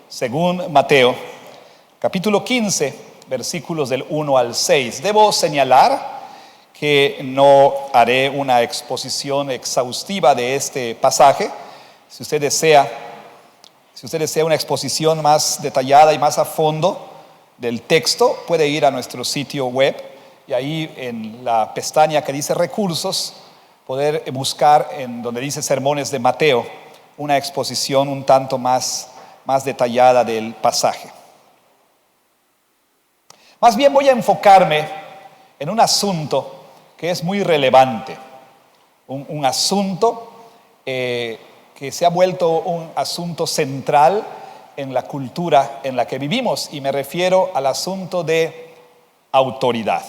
Según Mateo, capítulo 15, versículos del 1 al 6. Debo señalar que no haré una exposición exhaustiva de este pasaje. Si usted desea una exposición más detallada y más a fondo del texto, puede ir a nuestro sitio web y ahí en la pestaña que dice recursos, poder buscar en donde dice sermones de Mateo, una exposición un tanto más detallada del pasaje. Más bien voy a enfocarme en un asunto que es muy relevante, un asunto que se ha vuelto un asunto central en la cultura en la que vivimos, y me refiero al asunto de autoridad.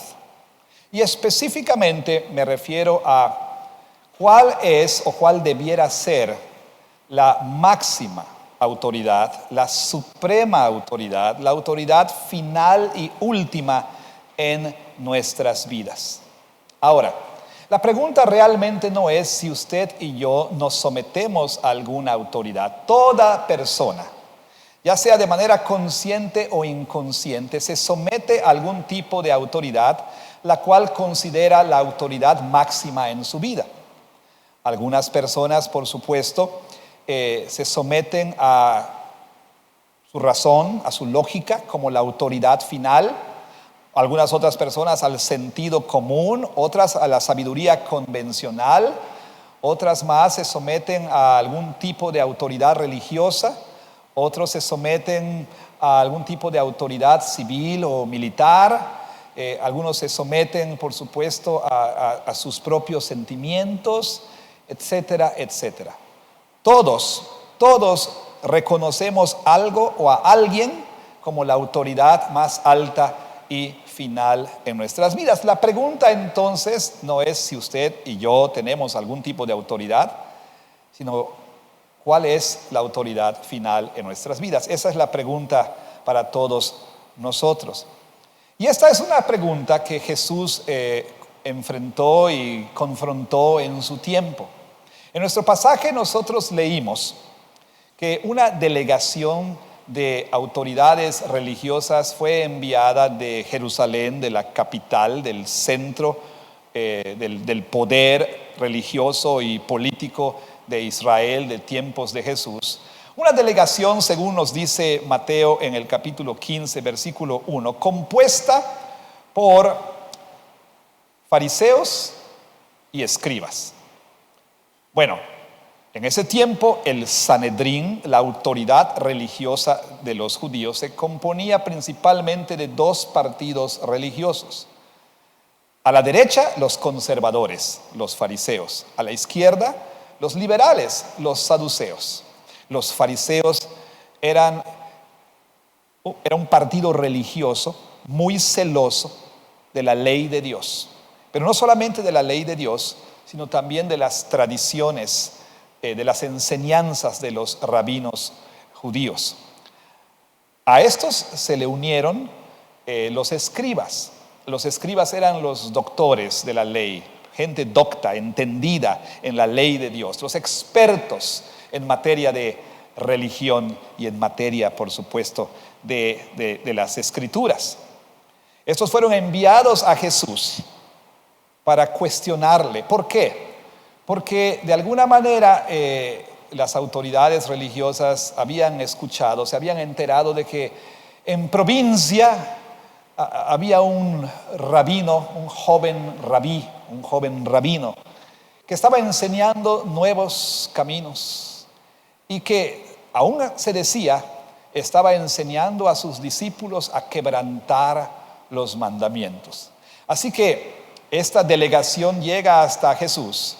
Y específicamente me refiero a cuál es o cuál debiera ser la máxima autoridad, la suprema autoridad, la autoridad final y última en nuestras vidas. Ahora, la pregunta realmente no es si usted y yo nos sometemos a alguna autoridad. Toda persona, ya sea de manera consciente o inconsciente, se somete a algún tipo de autoridad, la cual considera la autoridad máxima en su vida. Algunas personas, por supuesto, se someten a su razón, a su lógica como la autoridad final. Algunas otras personas al sentido común, otras a la sabiduría convencional, otras más se someten a algún tipo de autoridad religiosa, otros se someten a algún tipo de autoridad civil o militar, algunos se someten, por supuesto, a sus propios sentimientos, etcétera, etcétera. Todos reconocemos algo o a alguien como la autoridad más alta y final en nuestras vidas. La pregunta entonces no es si usted y yo tenemos algún tipo de autoridad, sino cuál es la autoridad final en nuestras vidas. Esa es la pregunta para todos nosotros. Y esta es una pregunta que Jesús enfrentó y confrontó en su tiempo. En nuestro pasaje nosotros leímos que una delegación de autoridades religiosas fue enviada de Jerusalén, de la capital, del centro del poder religioso y político de Israel de tiempos de Jesús. Una delegación, según nos dice Mateo en el capítulo 15, versículo 1, compuesta por fariseos y escribas. Bueno, en ese tiempo el Sanedrín, la autoridad religiosa de los judíos, se componía principalmente de dos partidos religiosos. A la derecha, los conservadores, los fariseos. A la izquierda, los liberales, los saduceos. Los fariseos eran un partido religioso muy celoso de la ley de Dios. Pero no solamente de la ley de Dios, sino también de las tradiciones, de las enseñanzas de los rabinos judíos. A estos se le unieron los escribas. Los escribas eran los doctores de la ley, gente docta, entendida en la ley de Dios, los expertos en materia de religión y en materia, por supuesto, de las escrituras. Estos fueron enviados a Jesús para cuestionarle. ¿Por qué? Porque de alguna manera las autoridades religiosas habían escuchado, se habían enterado de que en provincia había un rabino, un joven rabino, que estaba enseñando nuevos caminos y que aún se decía estaba enseñando a sus discípulos a quebrantar los mandamientos. Así que esta delegación llega hasta Jesús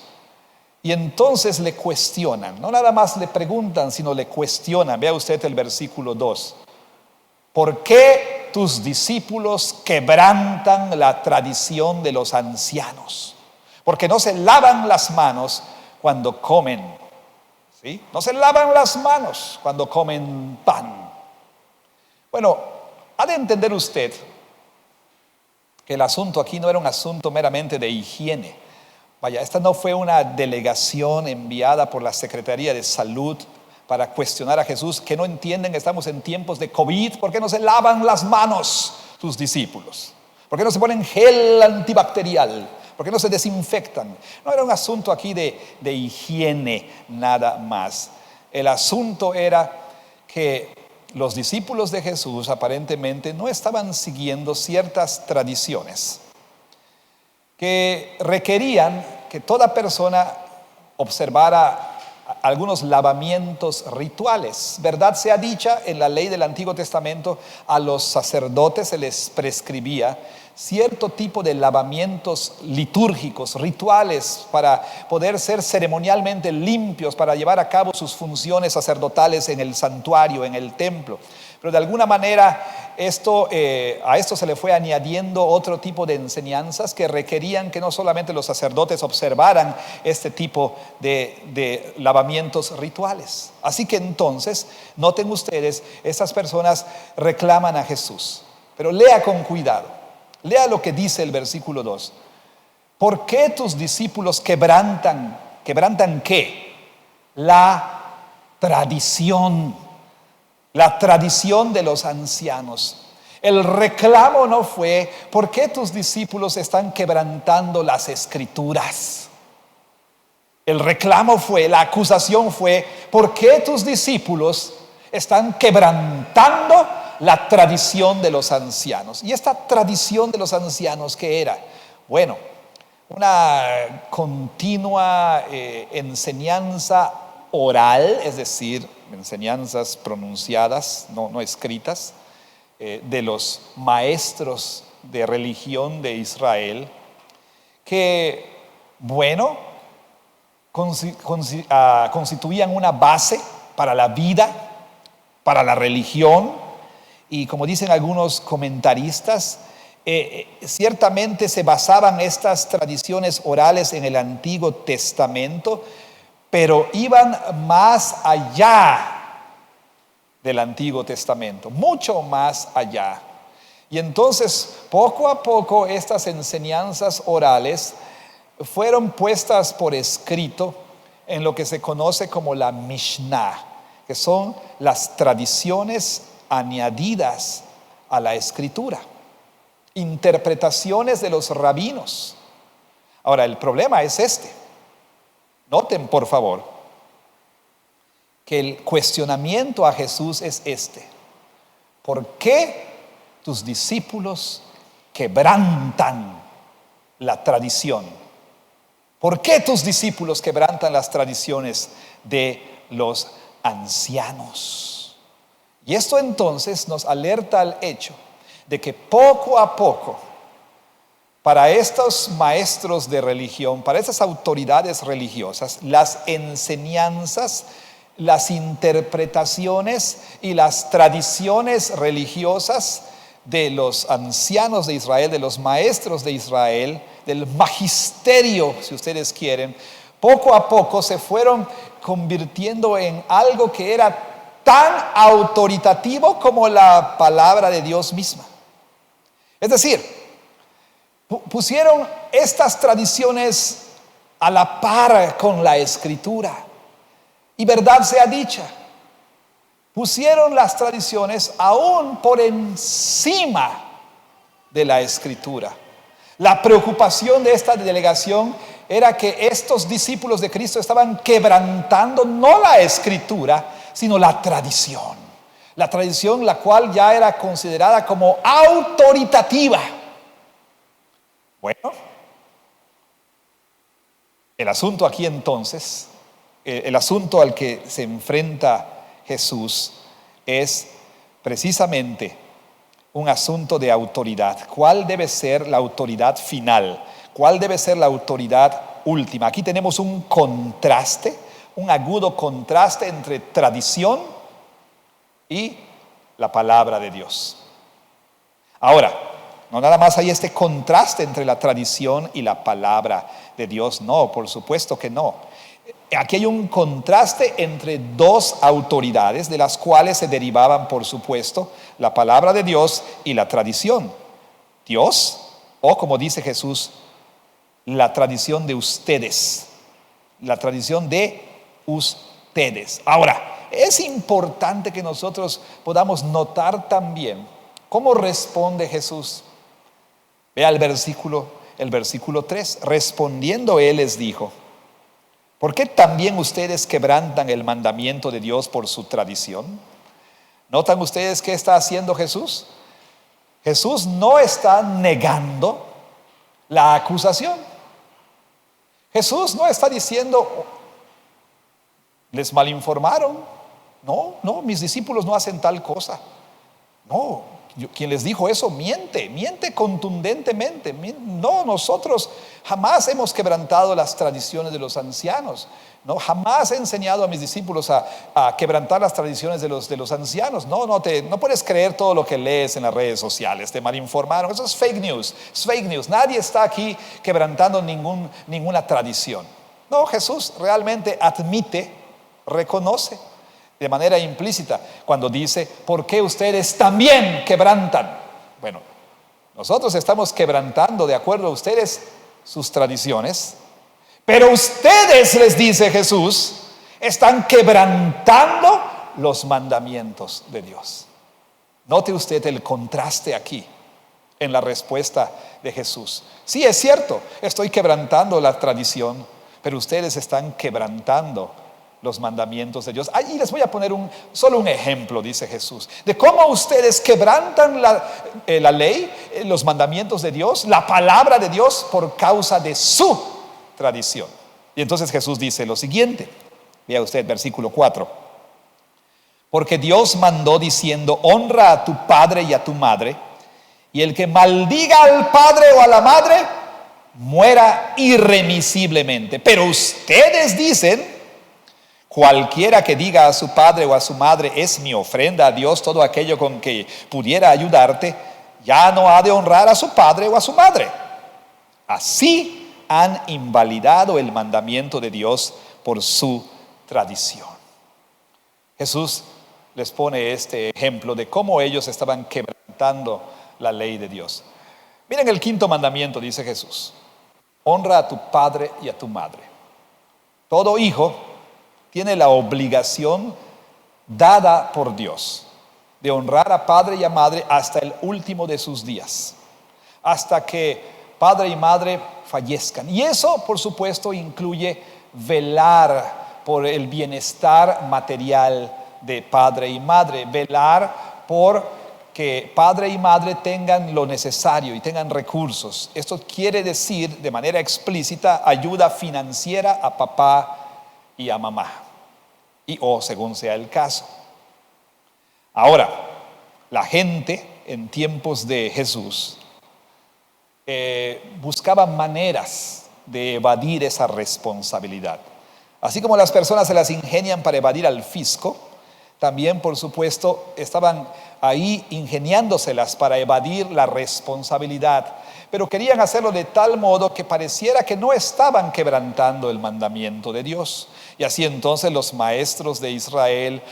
y entonces le cuestionan. No nada más le preguntan, sino le cuestionan. Vea usted el versículo 2. ¿Por qué tus discípulos quebrantan la tradición de los ancianos? Porque no se lavan las manos cuando comen. ¿Sí? No se lavan las manos cuando comen pan. Bueno, ha de entender usted que el asunto aquí no era un asunto meramente de higiene. Vaya, esta no fue una delegación enviada por la Secretaría de Salud para cuestionar a Jesús, que no entienden que estamos en tiempos de COVID. ¿Por qué no se lavan las manos tus discípulos? ¿Por qué no se ponen gel antibacterial? ¿Por qué no se desinfectan? No era un asunto aquí de higiene nada más. El asunto era que los discípulos de Jesús aparentemente no estaban siguiendo ciertas tradiciones que requerían que toda persona observara algunos lavamientos rituales. Verdad sea dicha, en la ley del Antiguo Testamento a los sacerdotes se les prescribía cierto tipo de lavamientos litúrgicos, rituales, para poder ser ceremonialmente limpios, para llevar a cabo sus funciones sacerdotales en el santuario, en el templo. Pero de alguna manera a esto se le fue añadiendo otro tipo de enseñanzas que requerían que no solamente los sacerdotes observaran este tipo de lavamientos rituales. Así que entonces, noten ustedes, estas personas reclaman a Jesús. Pero lea con cuidado. Lea lo que dice el versículo 2. ¿Por qué tus discípulos quebrantan qué? La tradición de los ancianos. El reclamo no fue: ¿por qué tus discípulos están quebrantando las escrituras? El reclamo fue, la acusación fue: ¿por qué tus discípulos están quebrantando la tradición de los ancianos? Y esta tradición de los ancianos, ¿qué era? Bueno, una continua enseñanza oral, es decir, enseñanzas pronunciadas, no escritas, de los maestros de religión de Israel, que, bueno, constituían una base para la vida, para la religión. Y como dicen algunos comentaristas, ciertamente se basaban estas tradiciones orales en el Antiguo Testamento, pero iban más allá del Antiguo Testamento, mucho más allá. Y entonces, poco a poco, estas enseñanzas orales fueron puestas por escrito en lo que se conoce como la Mishnah, que son las tradiciones añadidas a la escritura, interpretaciones de los rabinos. Ahora, el problema es este. Noten, por favor, que el cuestionamiento a Jesús es este: ¿por qué tus discípulos quebrantan la tradición? ¿Por qué tus discípulos quebrantan las tradiciones de los ancianos? Y esto entonces nos alerta al hecho de que poco a poco, para estos maestros de religión, para estas autoridades religiosas, las enseñanzas, las interpretaciones y las tradiciones religiosas de los ancianos de Israel, de los maestros de Israel, del magisterio, si ustedes quieren, poco a poco se fueron convirtiendo en algo que era tan autoritativo como la palabra de Dios misma. Es decir, pusieron estas tradiciones a la par con la escritura. Y verdad sea dicha, pusieron las tradiciones aún por encima de la escritura. La preocupación de esta delegación era que estos discípulos de Cristo estaban quebrantando no la escritura, sino la tradición la cual ya era considerada como autoritativa. Bueno, el asunto aquí entonces, el asunto al que se enfrenta Jesús es precisamente un asunto de autoridad. ¿Cuál debe ser la autoridad final? ¿Cuál debe ser la autoridad última? Aquí tenemos un contraste, un agudo contraste entre tradición y la palabra de Dios. Ahora, no nada más hay este contraste entre la tradición y la palabra de Dios. No, por supuesto que no. Aquí hay un contraste entre dos autoridades, de las cuales se derivaban, por supuesto, la palabra de Dios y la tradición. Dios, o como dice Jesús, la tradición de ustedes. La tradición de ustedes. Ahora, es importante que nosotros podamos notar también cómo responde Jesús. Vea el versículo 3. Respondiendo él les dijo: ¿por qué también ustedes quebrantan el mandamiento de Dios por su tradición? ¿Notan ustedes qué está haciendo Jesús? Jesús no está negando la acusación. Jesús no está diciendo: les malinformaron. No, mis discípulos no hacen tal cosa. No, quien les dijo eso miente contundentemente. No, nosotros jamás hemos quebrantado las tradiciones de los ancianos. No, jamás he enseñado a mis discípulos a quebrantar las tradiciones de los ancianos. No puedes creer todo lo que lees en las redes sociales. Te malinformaron. Eso es fake news. Es fake news. Nadie está aquí quebrantando ninguna tradición. No, Jesús realmente admite, reconoce de manera implícita cuando dice: ¿por qué ustedes también quebrantan? Bueno, nosotros estamos quebrantando, de acuerdo a ustedes, sus tradiciones, pero ustedes, les dice Jesús, están quebrantando los mandamientos de Dios. Note usted el contraste aquí en la respuesta de Jesús. Sí, es cierto, estoy quebrantando la tradición, pero ustedes están quebrantando los mandamientos de Dios. Y les voy a poner solo un ejemplo, dice Jesús, de cómo ustedes quebrantan la ley, los mandamientos de Dios, la palabra de Dios, por causa de su tradición. Y entonces Jesús dice lo siguiente. Vea usted versículo 4. Porque Dios mandó diciendo: honra a tu padre y a tu madre, y el que maldiga al padre o a la madre muera irremisiblemente. Pero ustedes dicen: cualquiera que diga a su padre o a su madre, es mi ofrenda a Dios, todo aquello con que pudiera ayudarte, ya no ha de honrar a su padre o a su madre. Así han invalidado el mandamiento de Dios por su tradición. Jesús les pone este ejemplo de cómo ellos estaban quebrantando la ley de Dios. Miren el quinto mandamiento, dice Jesús: honra a tu padre y a tu madre. Todo hijo tiene la obligación dada por Dios de honrar a padre y a madre hasta el último de sus días, hasta que padre y madre fallezcan. Y eso, por supuesto, incluye velar por el bienestar material de padre y madre, velar por que padre y madre tengan lo necesario y tengan recursos. Esto quiere decir, de manera explícita, ayuda financiera a papá y a mamá, o según sea el caso. Ahora, la gente en tiempos de Jesús buscaba maneras de evadir esa responsabilidad. Así como las personas se las ingenian para evadir al fisco, también, por supuesto, estaban ahí ingeniándoselas para evadir la responsabilidad, pero querían hacerlo de tal modo que pareciera que no estaban quebrantando el mandamiento de Dios. Y así entonces los maestros de Israel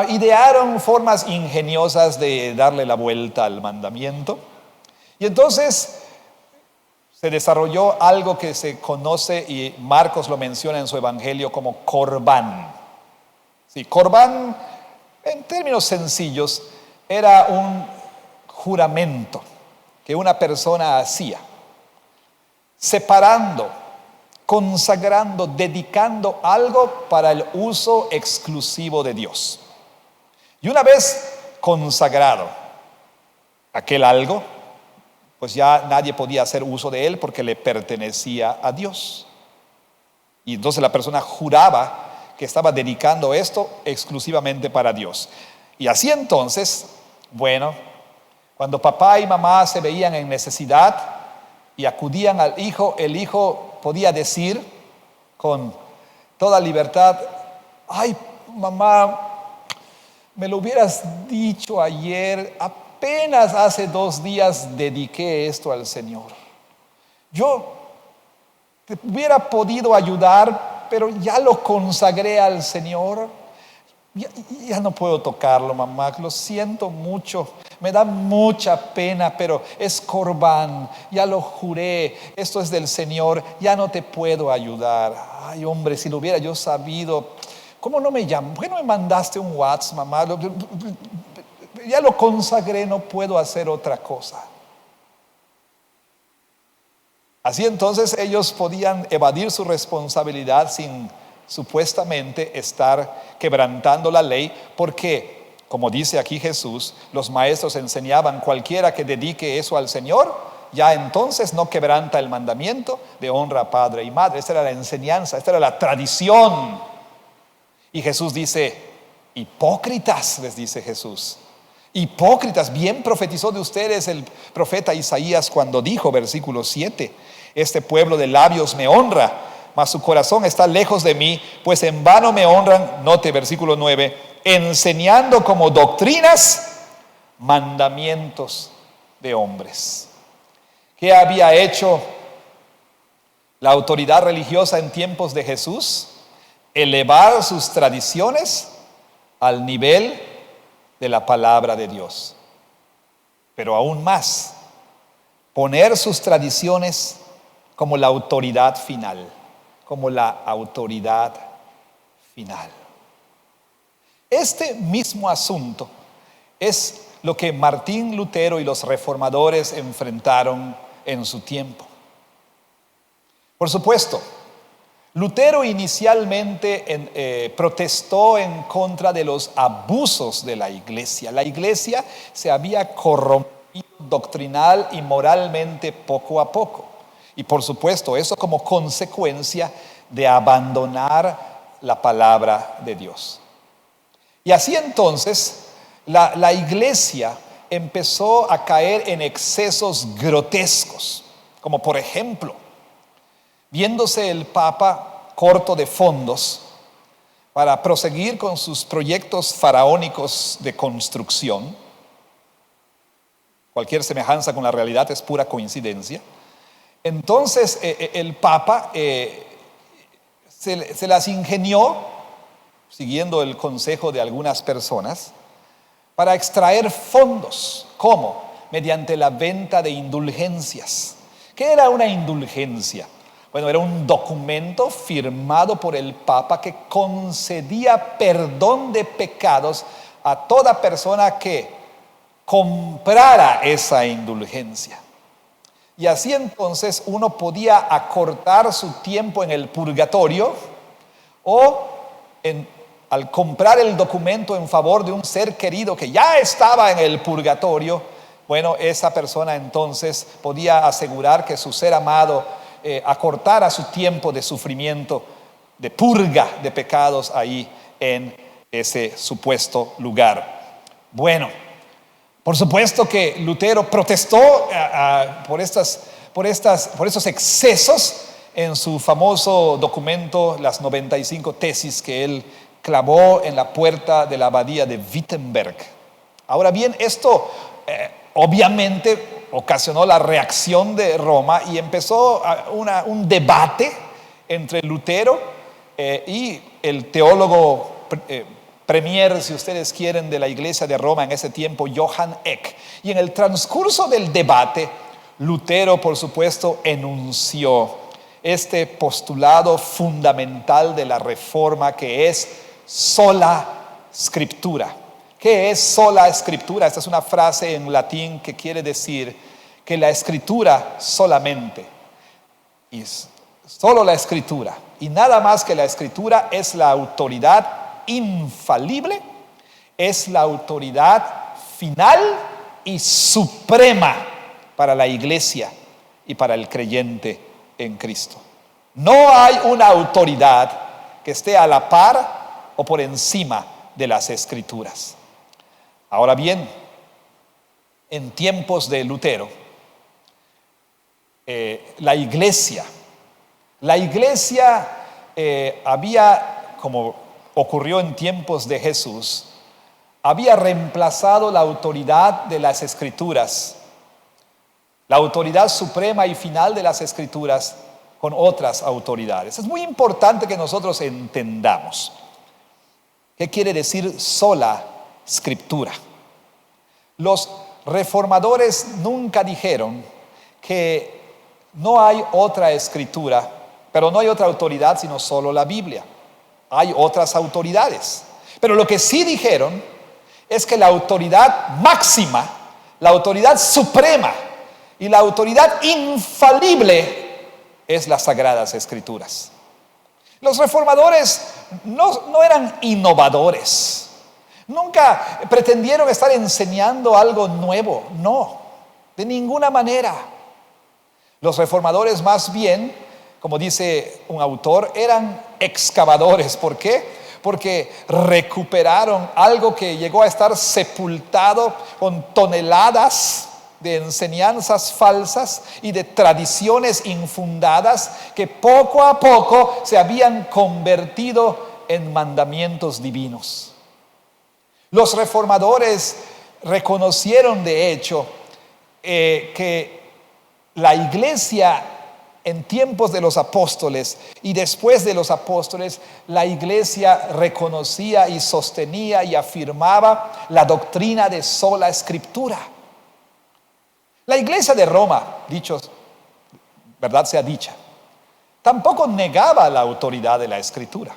idearon formas ingeniosas de darle la vuelta al mandamiento. Y entonces se desarrolló algo que se conoce, y Marcos lo menciona en su evangelio, como corbán. Sí, corbán, en términos sencillos, era un juramento que una persona hacía, separando, consagrando, dedicando algo para el uso exclusivo de Dios. Y una vez consagrado aquel algo, pues ya nadie podía hacer uso de él porque le pertenecía a Dios. Y entonces la persona juraba que estaba dedicando esto exclusivamente para Dios. Y así entonces, bueno, cuando papá y mamá se veían en necesidad y acudían al hijo, el hijo podía decir con toda libertad: ay, mamá, me lo hubieras dicho ayer, apenas hace 2 días dediqué esto al Señor. Yo te hubiera podido ayudar, pero ya lo consagré al Señor. Ya no puedo tocarlo, mamá, lo siento mucho, me da mucha pena, pero es corbán, ya lo juré, esto es del Señor, ya no te puedo ayudar. Ay, hombre, si lo hubiera yo sabido, ¿Cómo no me llamas? ¿Por qué no me mandaste un WhatsApp, mamá? Ya lo consagré, no puedo hacer otra cosa. Así entonces ellos podían evadir su responsabilidad sin supuestamente estar quebrantando la ley, porque, como dice aquí Jesús, los maestros enseñaban: cualquiera que dedique eso al Señor, ya entonces no quebranta el mandamiento de honra a padre y madre. Esta era la enseñanza, esta era la tradición. Y Jesús dice: hipócritas, les dice Jesús. Hipócritas, bien profetizó de ustedes el profeta Isaías cuando dijo, versículo 7, este pueblo de labios me honra, mas su corazón está lejos de mí, pues en vano me honran, note versículo 9, enseñando como doctrinas mandamientos de hombres. ¿Qué había hecho la autoridad religiosa en tiempos de Jesús? Elevar sus tradiciones al nivel de la palabra de Dios. Pero aún más, poner sus tradiciones como la autoridad final, como la autoridad final. Este mismo asunto es lo que Martín Lutero y los reformadores enfrentaron en su tiempo. Por supuesto, Lutero inicialmente protestó en contra de los abusos de la iglesia. La iglesia se había corrompido doctrinal y moralmente poco a poco. Y por supuesto, eso como consecuencia de abandonar la palabra de Dios. Y así entonces, la iglesia empezó a caer en excesos grotescos, como por ejemplo, viéndose el Papa corto de fondos para proseguir con sus proyectos faraónicos de construcción. Cualquier semejanza con la realidad es pura coincidencia. Entonces el Papa se las ingenió, siguiendo el consejo de algunas personas, para extraer fondos. ¿Cómo? Mediante la venta de indulgencias. ¿Qué era una indulgencia? Bueno, era un documento firmado por el Papa que concedía perdón de pecados a toda persona que comprara esa indulgencia. Y así entonces uno podía acortar su tiempo en el purgatorio o al comprar el documento en favor de un ser querido que ya estaba en el purgatorio. Bueno, esa persona entonces podía asegurar que su ser amado acortara su tiempo de sufrimiento, de purga de pecados ahí en ese supuesto lugar. Bueno, por supuesto que Lutero protestó por estos excesos en su famoso documento, las 95 tesis que él clavó en la puerta de la abadía de Wittenberg. Ahora bien, esto obviamente ocasionó la reacción de Roma y empezó un debate entre Lutero y el teólogo premier, si ustedes quieren, de la iglesia de Roma en ese tiempo, Johann Eck. Y en el transcurso del debate, Lutero, por supuesto, enunció este postulado fundamental de la reforma, que es sola scriptura. ¿Qué es sola escritura? Esta es una frase en latín que quiere decir que la escritura solamente, y solo la escritura, y nada más que la escritura, es la autoridad infalible, es la autoridad final y suprema para la iglesia y para el creyente en Cristo. No hay una autoridad que esté a la par o por encima de las escrituras. Ahora bien, en tiempos de Lutero, la iglesia había, como ocurrió en tiempos de Jesús, había reemplazado la autoridad de las escrituras, la autoridad suprema y final de las escrituras, con otras autoridades. Es muy importante que nosotros entendamos qué quiere decir sola escritura. Los reformadores nunca dijeron que no hay otra escritura, pero no hay otra autoridad sino solo la Biblia. hay otras autoridades. Pero lo que sí dijeron es que la autoridad máxima, la autoridad suprema y la autoridad infalible es las Sagradas Escrituras. Los reformadores no eran innovadores. Nunca pretendieron estar enseñando algo nuevo. No, de ninguna manera. Los reformadores más bien, como dice un autor, eran excavadores. ¿Por qué? Porque recuperaron algo que llegó a estar sepultado con toneladas de enseñanzas falsas y de tradiciones infundadas que poco a poco se habían convertido en mandamientos divinos. Los reformadores reconocieron de hecho que la iglesia en tiempos de los apóstoles y después de los apóstoles, la iglesia reconocía y sostenía y afirmaba la doctrina de sola escritura. La iglesia de Roma, verdad sea dicha, tampoco negaba la autoridad de la escritura.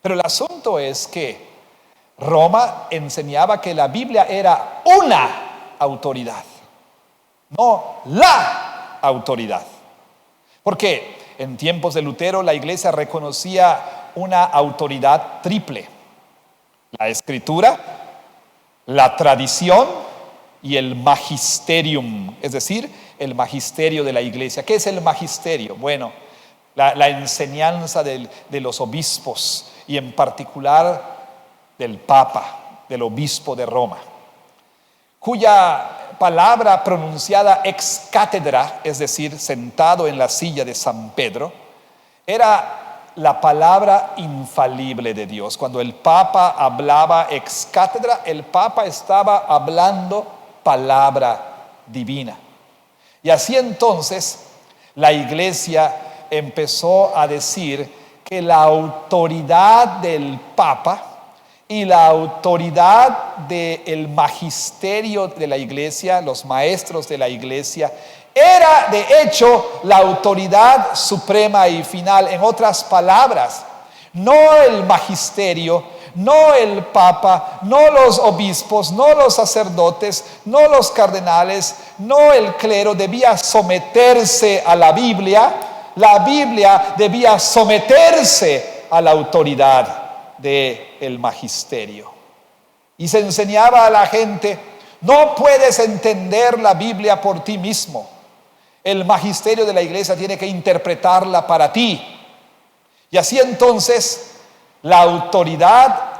Pero el asunto es que Roma enseñaba que la Biblia era una autoridad, no la autoridad. Porque en tiempos de Lutero la iglesia reconocía una autoridad triple: la escritura, la tradición y el magisterium, es decir, el magisterio de la iglesia. ¿Qué es el magisterio? Bueno, la enseñanza de los obispos y en particular del Papa, del obispo de Roma, cuya palabra pronunciada ex cátedra, es decir, sentado en la silla de San Pedro, era la palabra infalible de Dios. Cuando el Papa hablaba ex cátedra, el Papa estaba hablando palabra divina. Y así entonces la iglesia empezó a decir que la autoridad del Papa y la autoridad del magisterio de la iglesia, los maestros de la iglesia, era de hecho la autoridad suprema y final. En otras palabras, no el magisterio, no el papa, no los obispos, no los sacerdotes, no los cardenales, no el clero debía someterse a la Biblia debía someterse a la autoridad del magisterio. Y se enseñaba a la gente: no puedes entender la Biblia por ti mismo, el magisterio de la iglesia tiene que interpretarla para ti. Y así entonces la autoridad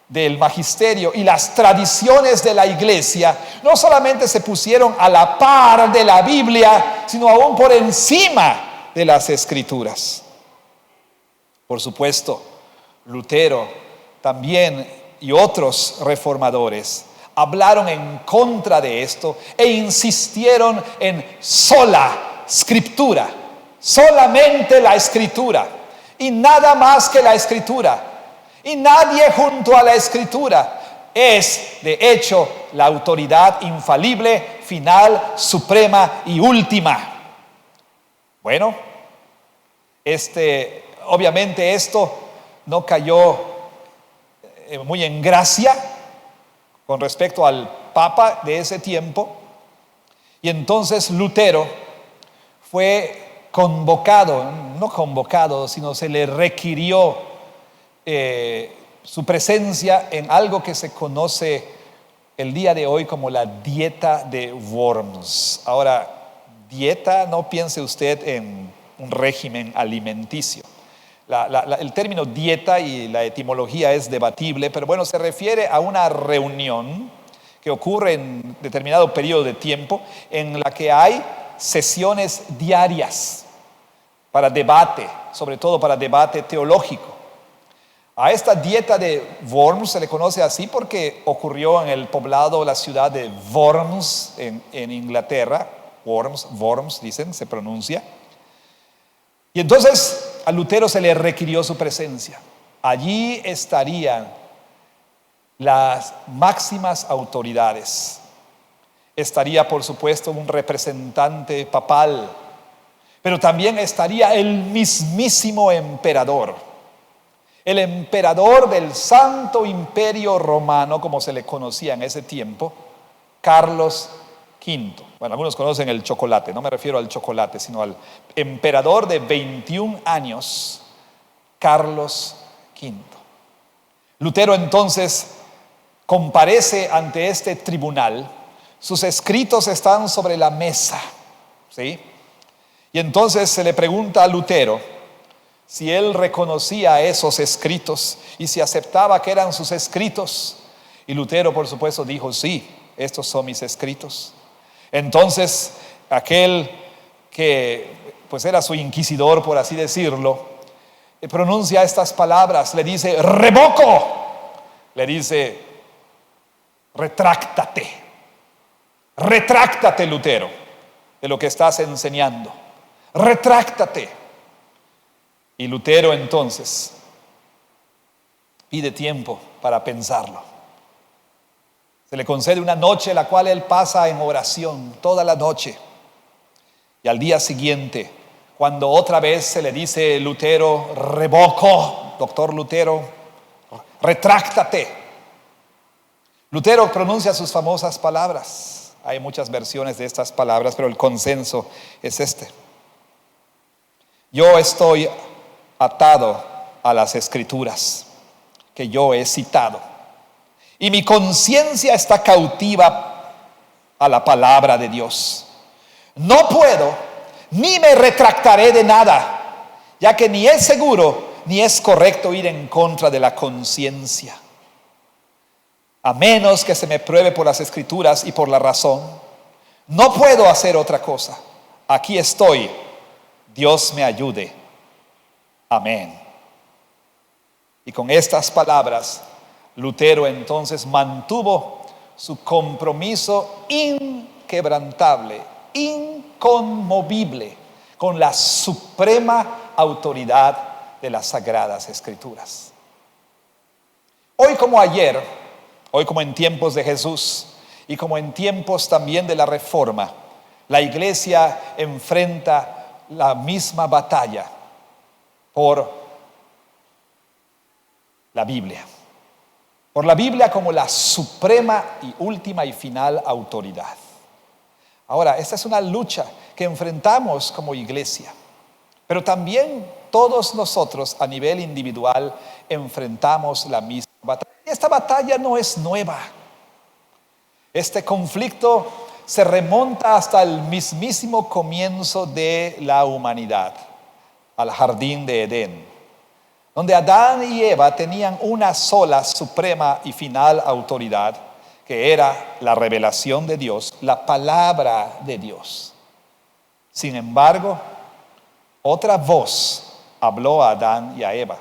del magisterio y las tradiciones de la iglesia no solamente se pusieron a la par de la Biblia, sino aún por encima de las escrituras. Por supuesto, Lutero también y otros reformadores hablaron en contra de esto e insistieron en sola escritura, solamente la escritura y nada más que la escritura. Y nadie junto a la escritura es de hecho la autoridad infalible, final, suprema y última. Bueno, obviamente esto no cayó muy en gracia con respecto al Papa de ese tiempo, y entonces Lutero fue sino se le requirió su presencia en algo que se conoce el día de hoy como la dieta de Worms. Ahora, dieta, no piense usted en un régimen alimenticio. El término dieta y la etimología es debatible, pero bueno, se refiere a una reunión que ocurre en determinado periodo de tiempo en la que hay sesiones diarias para debate, sobre todo para debate teológico. A esta dieta de Worms se le conoce así porque ocurrió en el poblado, la ciudad de Worms en Inglaterra. Worms dicen, se pronuncia. Y entonces a Lutero se le requirió su presencia. Allí estarían las máximas autoridades. Estaría, por supuesto, un representante papal, pero también estaría el mismísimo emperador. El emperador del Santo Imperio Romano, como se le conocía en ese tiempo, Carlos V. Bueno, algunos conocen el chocolate, no me refiero al chocolate, sino al emperador de 21 años, Carlos V. Lutero entonces comparece ante este tribunal. Sus escritos están sobre la mesa, ¿sí? Y entonces se le pregunta a Lutero si él reconocía esos escritos y si aceptaba que eran sus escritos. Y Lutero, por supuesto, dijo: sí, estos son mis escritos. Entonces aquel que pues era su inquisidor, por así decirlo, pronuncia estas palabras, le dice: revoco, le dice: retráctate, retráctate, Lutero, de lo que estás enseñando, retráctate. Y Lutero entonces pide tiempo para pensarlo. Se le concede una noche la cual él pasa en oración toda la noche. Y al día siguiente, cuando otra vez se le dice: Lutero, revoco, doctor Lutero, retráctate, Lutero pronuncia sus famosas palabras. Hay muchas versiones de estas palabras, pero el consenso es este: yo estoy atado a las escrituras que yo he citado, y mi conciencia está cautiva a la palabra de Dios. No puedo ni me retractaré de nada, ya que ni es seguro ni es correcto ir en contra de la conciencia. A menos que se me pruebe por las escrituras y por la razón, no puedo hacer otra cosa. Aquí estoy, Dios me ayude. Amén. Y con estas palabras, Lutero entonces mantuvo su compromiso inquebrantable, inconmovible, con la suprema autoridad de las Sagradas Escrituras. Hoy como ayer, hoy como en tiempos de Jesús y como en tiempos también de la Reforma, la Iglesia enfrenta la misma batalla por la Biblia. Por la Biblia como la suprema y última y final autoridad. Ahora, esta es una lucha que enfrentamos como iglesia, pero también todos nosotros a nivel individual enfrentamos la misma batalla. Esta batalla no es nueva. Este conflicto se remonta hasta el mismísimo comienzo de la humanidad, al jardín de Edén, donde Adán y Eva tenían una sola, suprema y final autoridad, que era la revelación de Dios, la palabra de Dios. Sin embargo, otra voz habló a Adán y a Eva,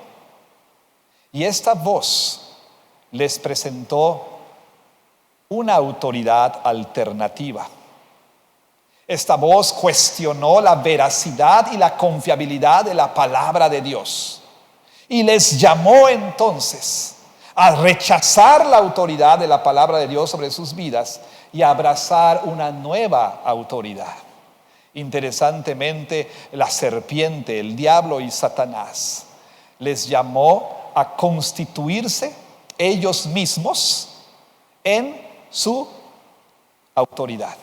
y esta voz les presentó una autoridad alternativa. Esta voz cuestionó la veracidad y la confiabilidad de la palabra de Dios y les llamó entonces a rechazar la autoridad de la palabra de Dios sobre sus vidas y a abrazar una nueva autoridad. Interesantemente, la serpiente, el diablo y Satanás les llamó a constituirse ellos mismos en su autoridad.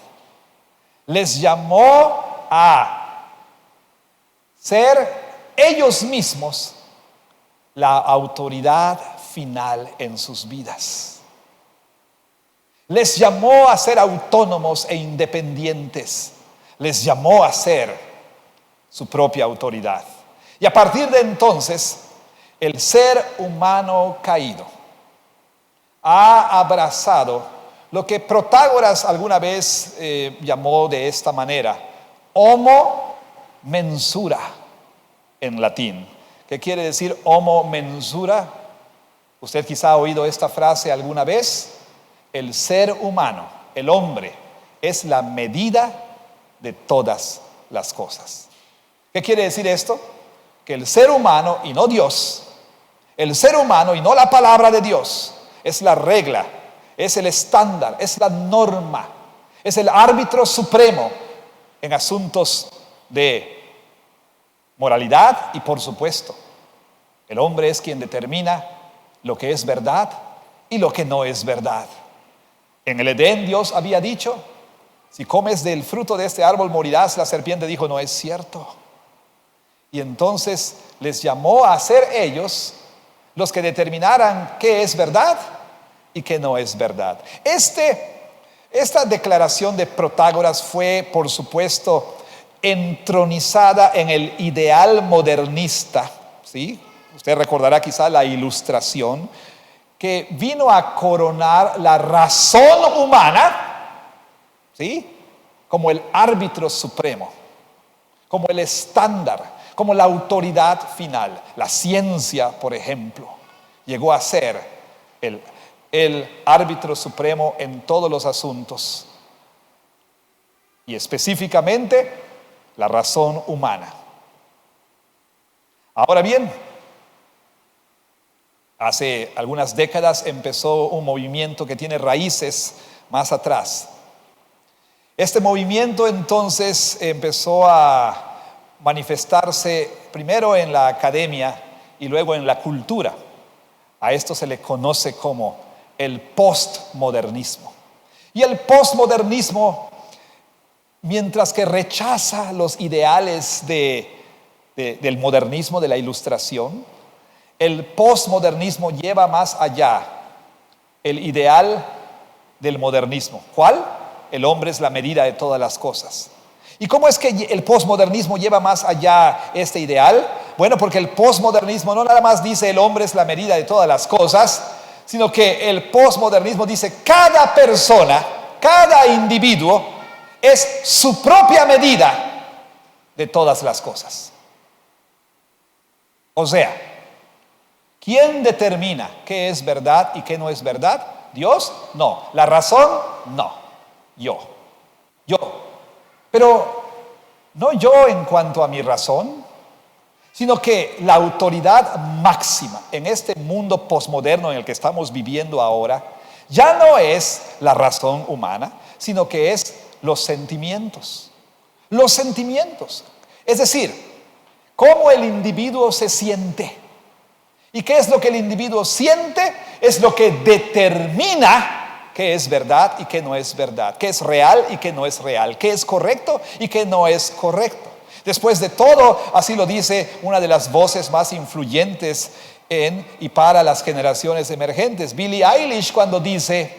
Les llamó a ser ellos mismos la autoridad final en sus vidas. Les llamó a ser autónomos e independientes. Les llamó a ser su propia autoridad. Y a partir de entonces, el ser humano caído ha abrazado lo que Protágoras alguna vez llamó de esta manera: homo mensura en latín. ¿Qué quiere decir homo mensura? Usted quizá ha oído esta frase alguna vez. El ser humano, el hombre, es la medida de todas las cosas. ¿Qué quiere decir esto? Que el ser humano y no Dios, el ser humano y no la palabra de Dios, es la regla, es el estándar, es la norma, es el árbitro supremo en asuntos de moralidad y, por supuesto, El hombre es quien determina lo que es verdad y lo que no es verdad. En el Edén Dios había dicho: si comes del fruto de este árbol morirás. La serpiente dijo: no es cierto. Y entonces les llamó a ser ellos los que determinaran qué es verdad y qué no es verdad. Esta declaración de Protágoras fue, por supuesto, entronizada en el ideal modernista, ¿sí? Usted recordará quizá la Ilustración, que vino a coronar la razón humana, ¿sí?, como el árbitro supremo, como el estándar, como la autoridad final. La ciencia, por ejemplo, llegó a ser el árbitro supremo en todos los asuntos, y específicamente la razón humana. Ahora bien, hace algunas décadas empezó un movimiento que tiene raíces más atrás. Este movimiento entonces empezó a manifestarse primero en la academia y luego en la cultura. A esto se le conoce como el postmodernismo. Y el postmodernismo, mientras que rechaza los ideales del modernismo, de la Ilustración, el postmodernismo lleva más allá el ideal del modernismo. ¿Cuál? El hombre es la medida de todas las cosas. ¿Y cómo es que el postmodernismo lleva más allá este ideal? Bueno, porque el postmodernismo no nada más dice el hombre es la medida de todas las cosas, sino que el postmodernismo dice cada persona, cada individuo es su propia medida de todas las cosas. O sea, ¿quién determina qué es verdad y qué no es verdad? ¿Dios? No. ¿La razón? No. Yo. Pero no yo en cuanto a mi razón, sino que la autoridad máxima en este mundo posmoderno en el que estamos viviendo ahora ya no es la razón humana, sino que es los sentimientos. Los sentimientos. Es decir, cómo el individuo se siente. ¿Y qué es lo que el individuo siente? Es lo que determina qué es verdad y qué no es verdad, qué es real y qué no es real, qué es correcto y qué no es correcto. Después de todo, así lo dice una de las voces más influyentes en y para las generaciones emergentes, Billie Eilish, cuando dice: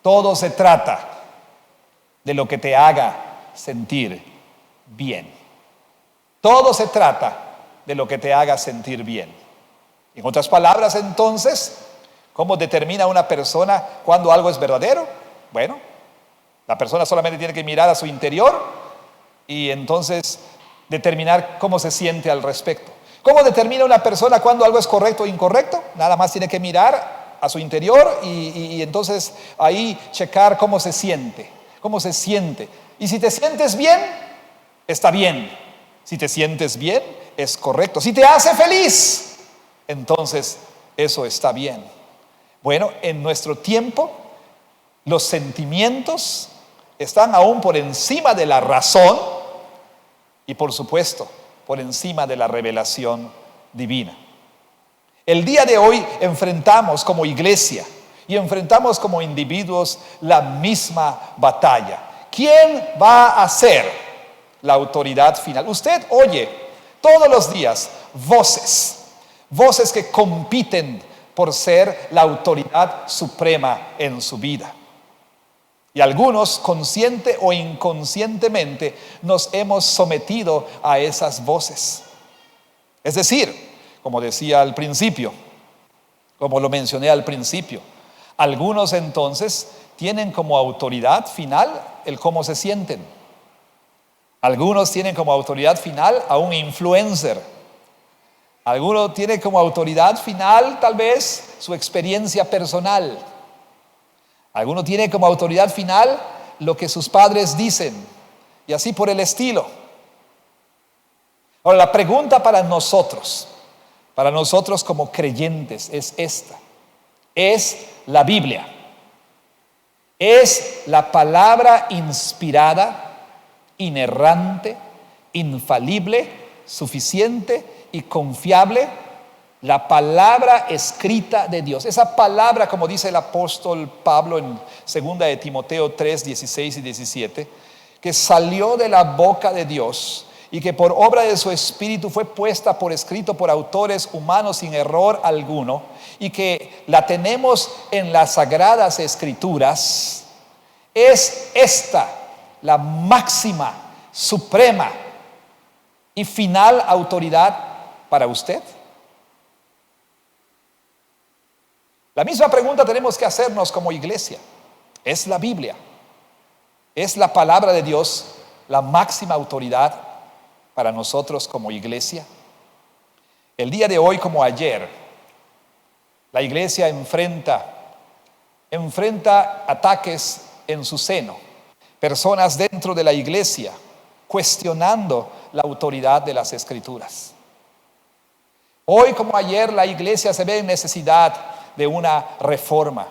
todo se trata de lo que te haga sentir bien. Todo se trata de lo que te haga sentir bien. En otras palabras, entonces, ¿cómo determina una persona cuando algo es verdadero? Bueno, la persona solamente tiene que mirar a su interior y entonces determinar cómo se siente al respecto. ¿Cómo determina una persona cuando algo es correcto o incorrecto? Nada más tiene que mirar a su interior y entonces ahí checar cómo se siente. ¿Cómo se siente? Y si te sientes bien, está bien. Si te sientes bien, es correcto. Si te hace feliz, entonces eso está bien. Bueno, en nuestro tiempo, los sentimientos están aún por encima de la razón y, por supuesto, por encima de la revelación divina. El día de hoy enfrentamos como iglesia y enfrentamos como individuos la misma batalla. ¿Quién va a ser la autoridad final? Usted oye todos los días voces que compiten por ser la autoridad suprema en su vida. Y algunos, consciente o inconscientemente, nos hemos sometido a esas voces. Es decir, como decía al principio, como lo mencioné al principio, algunos entonces tienen como autoridad final el cómo se sienten. Algunos tienen como autoridad final a un influencer. Algunos tienen como autoridad final tal vez su experiencia personal. Algunos tienen como autoridad final lo que sus padres dicen y así por el estilo. Ahora, la pregunta para nosotros como creyentes es esta: ¿es la Biblia, es la palabra inspirada, inerrante, infalible, suficiente y confiable La palabra escrita de Dios. Esa palabra, como dice el apóstol Pablo en 2 de Timoteo 3, 16 y 17, que salió de la boca de Dios y que por obra de su Espíritu fue puesta por escrito por autores humanos sin error alguno, y que la tenemos en las Sagradas Escrituras, es esta la máxima, suprema y final autoridad para usted. La misma pregunta tenemos que hacernos como iglesia. ¿Es la Biblia, es la palabra de Dios, la máxima autoridad para nosotros como iglesia? El día de hoy, como ayer, la iglesia enfrenta ataques en su seno. Personas dentro de la iglesia cuestionando la autoridad de las Escrituras. Hoy, como ayer, la iglesia se ve en necesidad de una reforma.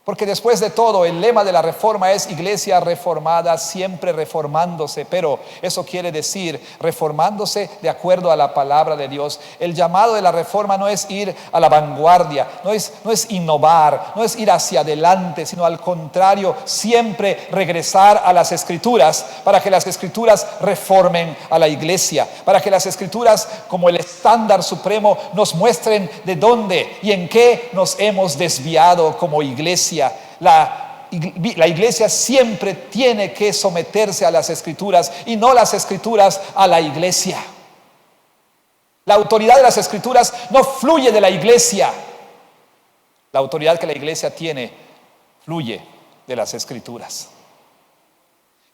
Porque después de todo, el lema de la reforma es iglesia reformada, siempre reformándose. Pero eso quiere decir reformándose de acuerdo a la palabra de Dios. El llamado de la reforma no es ir a la vanguardia, no es innovar, no es ir hacia adelante, sino al contrario, siempre regresar a las Escrituras para que las Escrituras reformen a la iglesia, para que las Escrituras, como el estándar supremo, nos muestren de dónde y en qué nos hemos desviado como iglesia. La iglesia siempre tiene que someterse a las Escrituras y no las Escrituras a la iglesia. La autoridad de las Escrituras no fluye de la iglesia. La autoridad que la iglesia tiene fluye de las Escrituras.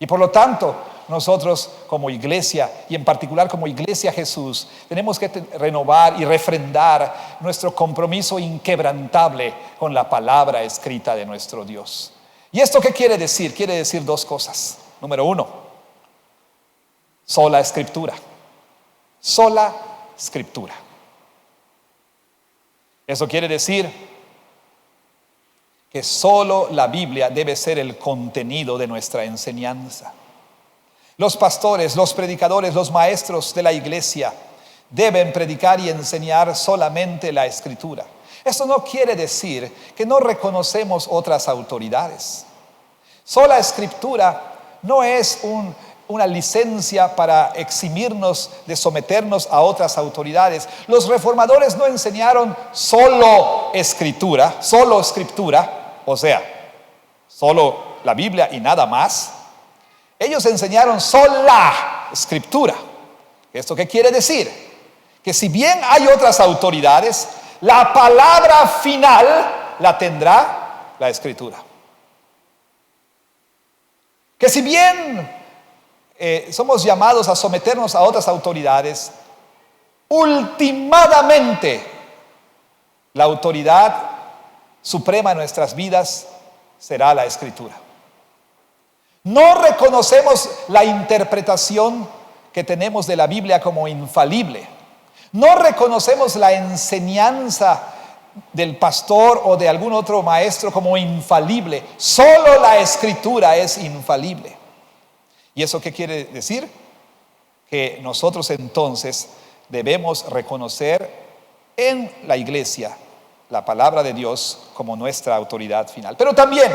Y por lo tanto, nosotros como iglesia, y en particular como Iglesia Jesús, tenemos que renovar y refrendar nuestro compromiso inquebrantable con la palabra escrita de nuestro Dios. ¿Y esto qué quiere decir? Quiere decir dos cosas. Número uno, sola Escritura. Sola Escritura. Eso quiere decir que solo la Biblia debe ser el contenido de nuestra enseñanza. Los pastores, los predicadores, los maestros de la iglesia deben predicar y enseñar solamente la Escritura. Esto no quiere decir que no reconocemos otras autoridades. Sola Escritura no es una licencia para eximirnos de someternos a otras autoridades. Los reformadores no enseñaron solo Escritura, o sea, solo la Biblia y nada más. Ellos enseñaron sola Escritura. ¿Esto qué quiere decir? Que si bien hay otras autoridades, la palabra final la tendrá la Escritura. Que si bien somos llamados a someternos a otras autoridades, ultimadamente la autoridad suprema en nuestras vidas será la Escritura. No reconocemos la interpretación que tenemos de la Biblia como infalible. No reconocemos la enseñanza del pastor o de algún otro maestro como infalible. Solo la Escritura es infalible. ¿Y eso qué quiere decir? Que nosotros entonces debemos reconocer en la iglesia la palabra de Dios como nuestra autoridad final. Pero también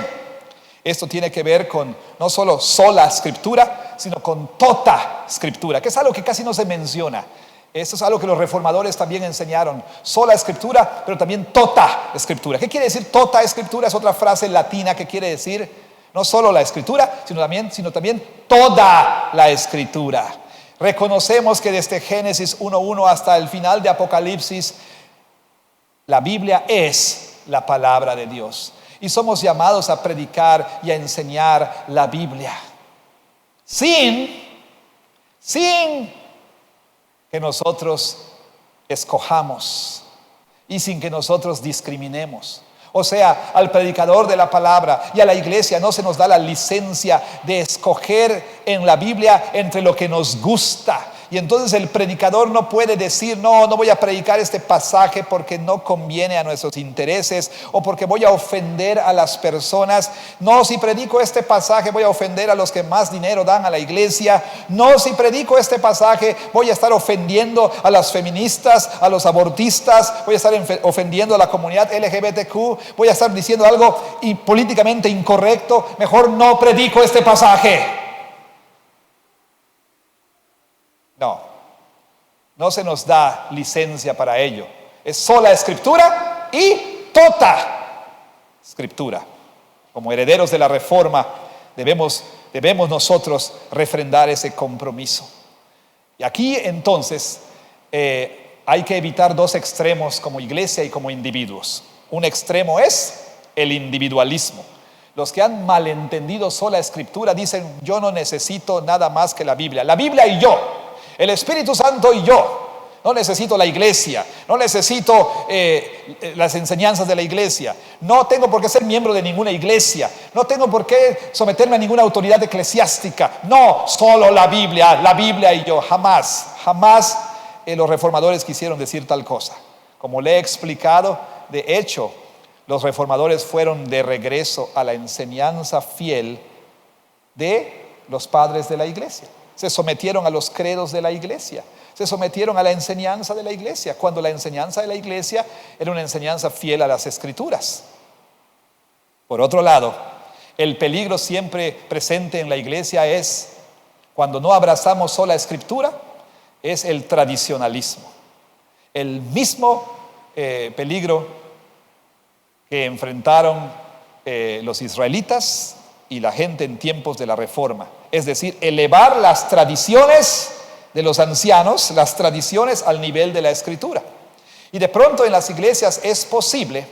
esto tiene que ver con no solo sola Escritura, sino con tota Escritura, que es algo que casi no se menciona. Esto es algo que los reformadores también enseñaron. Sola Escritura, pero también tota Escritura. ¿Qué quiere decir tota Escritura? Es otra frase latina que quiere decir no solo la Escritura, sino también toda la Escritura. Reconocemos que desde Génesis 1:1 hasta el final de Apocalipsis, la Biblia es la palabra de Dios. Y somos llamados a predicar y a enseñar la Biblia. Sin que nosotros escojamos y sin que nosotros discriminemos. O sea, al predicador de la palabra y a la iglesia no se nos da la licencia de escoger en la Biblia entre lo que nos gusta, Y entonces el predicador no puede decir, no voy a predicar este pasaje porque no conviene a nuestros intereses o porque voy a ofender a las personas. No, si predico este pasaje voy a ofender a los que más dinero dan a la iglesia. No, si predico este pasaje voy a estar ofendiendo a las feministas, a los abortistas, voy a estar ofendiendo a la comunidad LGBTQ, voy a estar diciendo algo políticamente incorrecto. Mejor no predico este pasaje. No se nos da licencia para ello. Es sola escritura y tota escritura. Como herederos de la reforma debemos nosotros refrendar ese compromiso. Y aquí entonces hay que evitar dos extremos como iglesia y como individuos. Un extremo es el individualismo. Los que han malentendido sola escritura dicen, yo no necesito nada más que la Biblia y yo. El Espíritu Santo y yo. No necesito la iglesia, no necesito las enseñanzas de la iglesia, no tengo por qué ser miembro de ninguna iglesia, no tengo por qué someterme a ninguna autoridad eclesiástica. No, solo la Biblia y yo. Jamás los reformadores quisieron decir tal cosa. Como le he explicado, de hecho, los reformadores fueron de regreso a la enseñanza fiel de los padres de la iglesia. Se sometieron a los credos de la iglesia, se sometieron a la enseñanza de la iglesia, cuando la enseñanza de la iglesia era una enseñanza fiel a las escrituras. Por otro lado, el peligro siempre presente en la iglesia es, cuando no abrazamos sola escritura, es el tradicionalismo. El mismo peligro que enfrentaron los israelitas y la gente en tiempos de la Reforma. Es decir, elevar las tradiciones de los ancianos, las tradiciones al nivel de la Escritura. Y de pronto en las iglesias es posible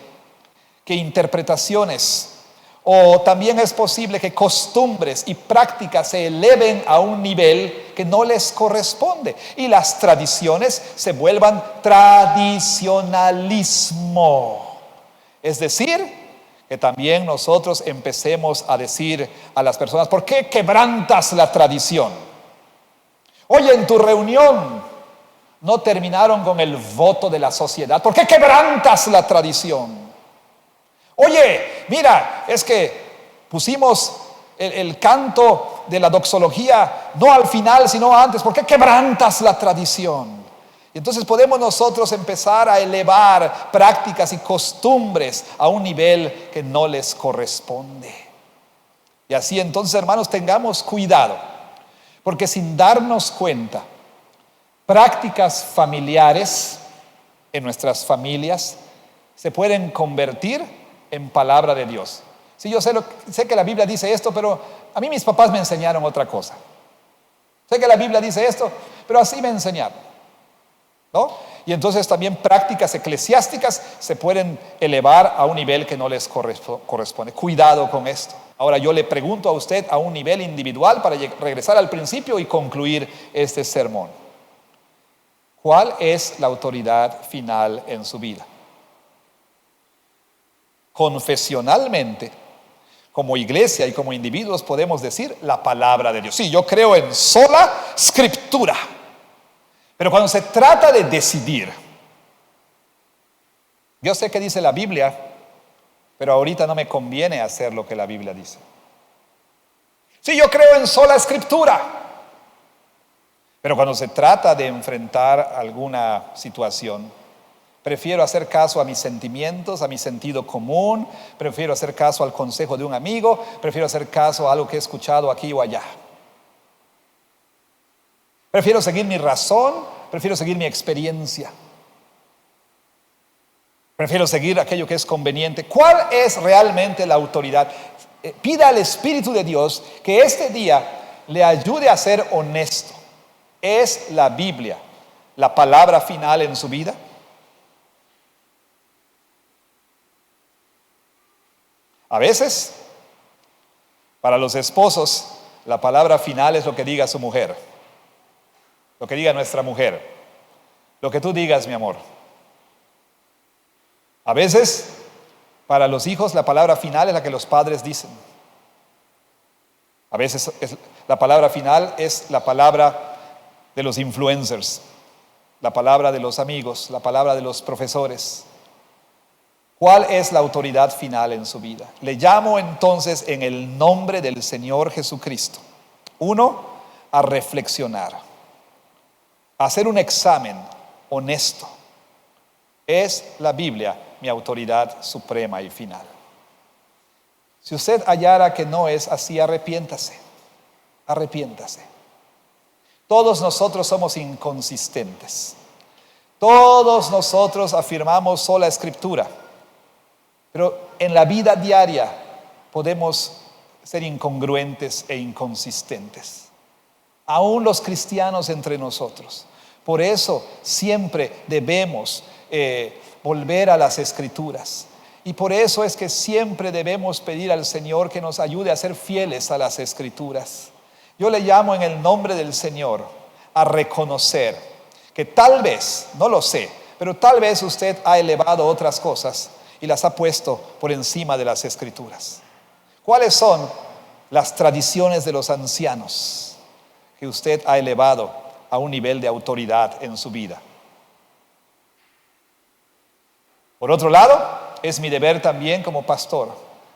que interpretaciones o también es posible que costumbres y prácticas se eleven a un nivel que no les corresponde y las tradiciones se vuelvan tradicionalismo. Es decir, que también nosotros empecemos a decir a las personas, ¿por qué quebrantas la tradición? Oye, en tu reunión no terminaron con el voto de la sociedad, ¿por qué quebrantas la tradición? Oye, mira, es que pusimos el canto de la doxología no al final, sino antes, ¿por qué quebrantas la tradición? Y entonces podemos nosotros empezar a elevar prácticas y costumbres a un nivel que no les corresponde. Y así entonces, hermanos, tengamos cuidado, porque sin darnos cuenta, prácticas familiares en nuestras familias se pueden convertir en palabra de Dios. Sí, yo sé que la Biblia dice esto, pero a mí mis papás me enseñaron otra cosa. Sé que la Biblia dice esto, pero así me enseñaron, ¿no? Y entonces también prácticas eclesiásticas se pueden elevar a un nivel que no les corresponde. Cuidado con esto. Ahora yo le pregunto a usted a un nivel individual para regresar al principio y concluir este sermón. ¿Cuál es la autoridad final en su vida? Confesionalmente, como iglesia y como individuos podemos decir la palabra de Dios. Sí, yo creo en sola escritura. Pero cuando se trata de decidir, yo sé que dice la Biblia, pero ahorita no me conviene hacer lo que la Biblia dice. Sí, yo creo en sola escritura. Pero cuando se trata de enfrentar alguna situación, prefiero hacer caso a mis sentimientos, a mi sentido común, prefiero hacer caso al consejo de un amigo, prefiero hacer caso a algo que he escuchado aquí o allá. Prefiero seguir mi razón, prefiero seguir mi experiencia. Prefiero seguir aquello que es conveniente. ¿Cuál es realmente la autoridad? Pida al Espíritu de Dios que este día le ayude a ser honesto. ¿Es la Biblia la palabra final en su vida? A veces, para los esposos, la palabra final es lo que diga su mujer, lo que diga nuestra mujer, lo que tú digas, mi amor. A veces, para los hijos, la palabra final es la que los padres dicen. A veces la palabra final es la palabra de los influencers, la palabra de los amigos, la palabra de los profesores. ¿Cuál es la autoridad final en su vida? Le llamo entonces en el nombre del Señor Jesucristo. Uno, a reflexionar, a hacer un examen honesto. ¿Es la Biblia mi autoridad suprema y final? Si usted hallara que no es así, arrepiéntase. Todos nosotros somos inconsistentes. Todos nosotros afirmamos sola Escritura. Pero en la vida diaria podemos ser incongruentes e inconsistentes. Aún los cristianos entre nosotros. Por eso siempre debemos volver a las Escrituras. Y por eso es que siempre debemos pedir al Señor que nos ayude a ser fieles a las Escrituras. Yo le llamo en el nombre del Señor a reconocer que tal vez, no lo sé, pero tal vez usted ha elevado otras cosas y las ha puesto por encima de las Escrituras. ¿Cuáles son las tradiciones de los ancianos que usted ha elevado a un nivel de autoridad en su vida? Por otro lado, es mi deber también como pastor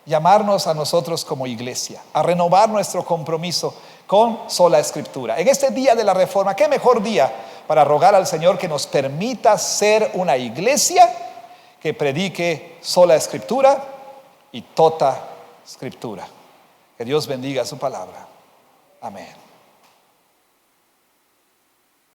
llamarnos a nosotros como iglesia, a renovar nuestro compromiso con sola Escritura. En este día de la Reforma, ¿qué mejor día para rogar al Señor que nos permita ser una iglesia que predique sola Escritura y tota Escritura? Que Dios bendiga su palabra. Amén.